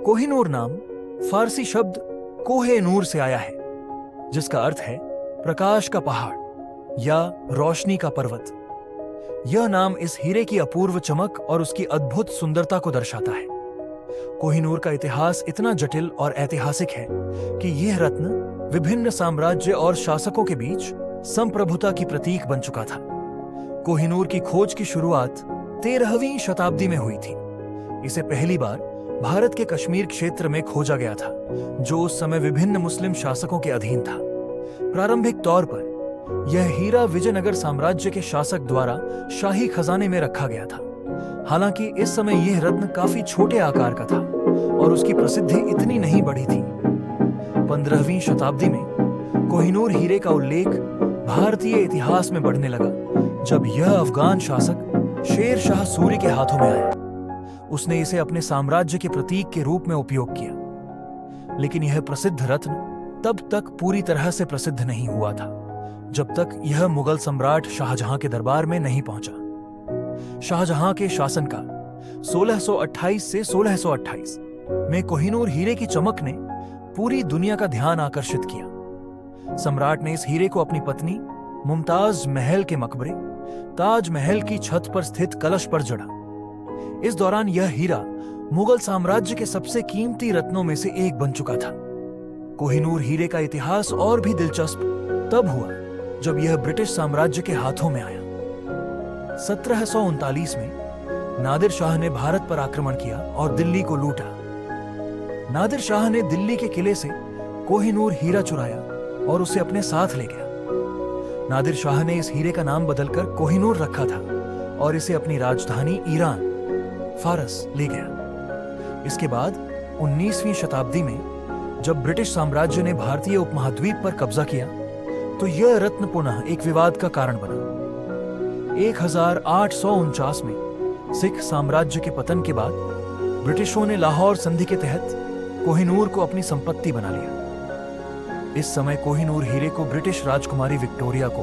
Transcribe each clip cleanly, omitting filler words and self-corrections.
कोहिनूर नाम फारसी शब्द कोहे नूर से आया है, जिसका अर्थ है प्रकाश का पहाड़ या रोशनी का पर्वत। यह नाम इस हीरे की अपूर्व चमक और उसकी अद्भुत सुंदरता को दर्शाता है। कोहिनूर का इतिहास इतना जटिल और ऐतिहासिक है कि यह रत्न विभिन्न साम्राज्य और शासकों के बीच संप्रभुता की प्रतीक बन चुका था। कोहिनूर की खोज की शुरुआत 13वीं शताब्दी में हुई थी। इसे पहली बार भारत के कश्मीर क्षेत्र में खोजा गया था, जो उस समय विभिन्न मुस्लिम शासकों के अधीन था। प्रारंभिक तौर पर यह हीरा विजयनगर साम्राज्य के शासक द्वारा शाही खजाने में रखा गया था। हालांकि इस समय यह रत्न काफी छोटे आकार का था और उसकी प्रसिद्धि इतनी नहीं बढ़ी थी। 15वीं शताब्दी में कोहिनूर हीरे का उल्लेख भारतीय इतिहास में बढ़ने लगा, जब यह अफगान शासक शेर शाह सूरी के हाथों में आया। उसने इसे अपने साम्राज्य के प्रतीक के रूप में उपयोग किया। लेकिन यह प्रसिद्ध रत्न तब तक पूरी तरह से प्रसिद्ध नहीं हुआ था, जब तक यह मुगल सम्राट शाहजहां के दरबार में नहीं पहुंचा। शाहजहां के शासनकाल 1628 से 1628 में कोहिनूर हीरे की चमक ने पूरी दुनिया का ध्यान आकर्षित किया। सम्राट ने इस हीरे को अपनी पत्नी मुमताज महल के मकबरे ताज महल की छत पर स्थित कलश पर जड़ा। इस दौरान यह हीरा मुगल साम्राज्य के सबसे कीमती रत्नों में से एक बन चुका था। कोहिनूर हीरे का इतिहास और भी दिलचस्प तब हुआ जब यह ब्रिटिश साम्राज्य के हाथों में आया। 1739 में नादिर शाह ने भारत पर आक्रमण किया और दिल्ली को लूटा। नादिर शाह ने दिल्ली के किले से कोहिनूर हीरा चुराया और उसे अपने साथ ले गया। नादिर शाह ने इस हीरे का नाम बदलकर कोहिनूर रखा था और इसे अपनी राजधानी ईरान फारस ले गया। इसके बाद 19वीं शताब्दी में जब ब्रिटिश साम्राज्य ने भारतीय उपमहाद्वीप पर कब्जा किया, तो यह रत्न पुनः एक विवाद का कारण बना। 1849 में सिख साम्राज्य के पतन के बाद ब्रिटिशों ने लाहौर संधि के तहत कोहिनूर को अपनी संपत्ति बना लिया। इस समय कोहिनूर हीरे को ब्रिटिश राजकुमारी विक्टोरिया को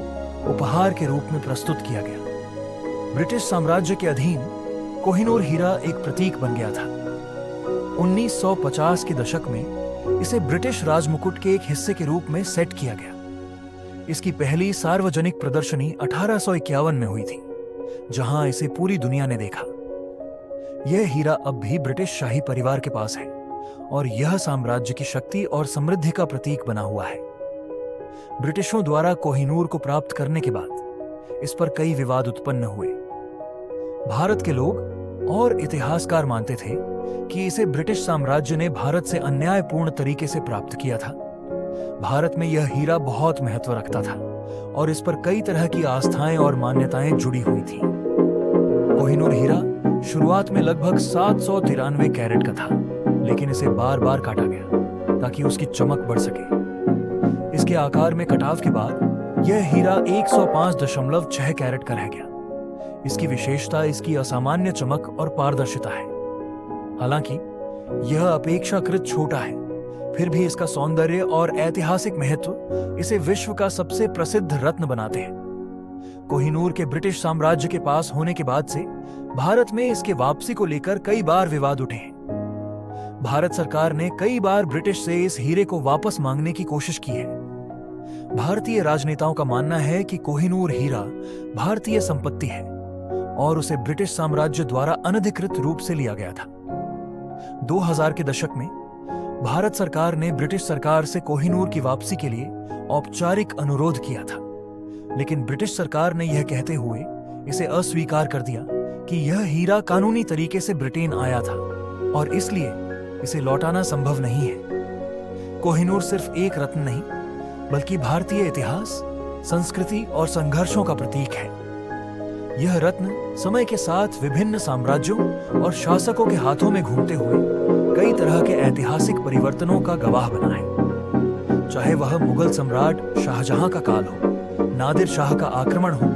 उपहार के रूप में प्रस्तुत किया गया। ब्रिटिश साम्राज्य के अधीन कोहिनूर हीरा एक प्रतीक बन गया था। 1950 के दशक में इसे ब्रिटिश राजमुकुट के एक हिस्से के रूप में सेट किया गया। इसकी पहली सार्वजनिक प्रदर्शनी 1851 में हुई थी, जहां इसे पूरी दुनिया ने देखा। यह हीरा अब भी ब्रिटिश शाही परिवार के पास है और यह साम्राज्य की शक्ति और समृद्धि का प्रतीक बना हुआ है। ब्रिटिशों द्वारा कोहिनूर को प्राप्त करने के बाद इस पर कई विवाद उत्पन्न हुए। भारत के लोग और इतिहासकार मानते थे कि इसे ब्रिटिश साम्राज्य ने भारत से अन्यायपूर्ण तरीके से प्राप्त किया था। भारत में यह हीरा बहुत महत्व रखता था और इस पर कई तरह की आस्थाएं और मान्यताएं जुड़ी हुई थी। कोहिनूर हीरा शुरुआत में लगभग 793 कैरेट का था, लेकिन इसे बार बार काटा गया ताकि उसकी चमक बढ़ सके। इसके आकार में कटाव के बाद यह हीरा 105.6 कैरेट का रह गया। इसकी विशेषता इसकी असामान्य चमक और पारदर्शिता है। हालांकि यह अपेक्षाकृत छोटा है, फिर भी इसका सौंदर्य और ऐतिहासिक महत्व इसे विश्व का सबसे प्रसिद्ध रत्न बनाते हैं। कोहिनूर के ब्रिटिश साम्राज्य के पास होने के बाद से भारत में इसके वापसी को लेकर कई बार विवाद उठे हैं। भारत सरकार ने कई बार ब्रिटिश से इस हीरे को वापस मांगने की कोशिश की है। भारतीय राजनेताओं का मानना है कि कोहिनूर हीरा भारतीय संपत्ति है और उसे ब्रिटिश साम्राज्य द्वारा अनधिकृत रूप से लिया गया था। 2000 के दशक में भारत सरकार ने ब्रिटिश सरकार से कोहिनूर की वापसी के लिए औपचारिक अनुरोध किया था, लेकिन ब्रिटिश सरकार ने यह कहते हुए इसे अस्वीकार कर दिया कि यह हीरा कानूनी तरीके से ब्रिटेन आया था और इसलिए इसे लौटाना संभव नहीं है। कोहिनूर सिर्फ एक रत्न नहीं, बल्कि भारतीय इतिहास, संस्कृति और संघर्षों का प्रतीक है। यह रत्न समय के साथ विभिन्न साम्राज्यों और शासकों के हाथों में घूमते हुए कई तरह के ऐतिहासिक परिवर्तनों का गवाह बना है। चाहे वह मुगल सम्राट शाहजहां का काल हो, नादिर शाह का आक्रमण हो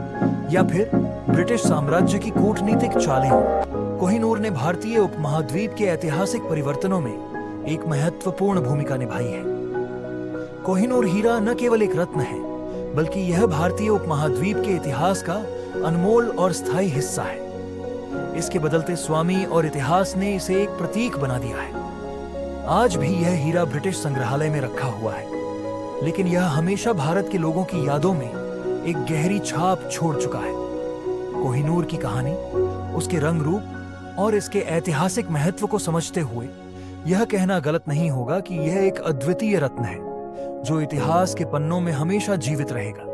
या फिर ब्रिटिश साम्राज्य की कूटनीतिक चालें हो, कोहिनूर ने भारतीय उपमहाद्वीप के ऐतिहासिक परिवर्तनों में एक महत्वपूर्ण भूमिका निभाई है। कोहिनूर हीरा न केवल एक रत्न है, बल्कि यह भारतीय उपमहाद्वीप के इतिहास का अनमोल और स्थायी हिस्सा है। इसके बदलते स्वामी और इतिहास ने इसे एक प्रतीक बना दिया है। आज भी यह हीरा ब्रिटिश संग्रहालय में रखा हुआ है, लेकिन यह हमेशा भारत के लोगों की यादों में एक गहरी छाप छोड़ चुका है। कोहिनूर की कहानी, उसके रंग रूप और इसके ऐतिहासिक महत्व को समझते हुए यह कहना गलत नहीं होगा कि यह एक अद्वितीय रत्न है जो इतिहास के पन्नों में हमेशा जीवित रहेगा।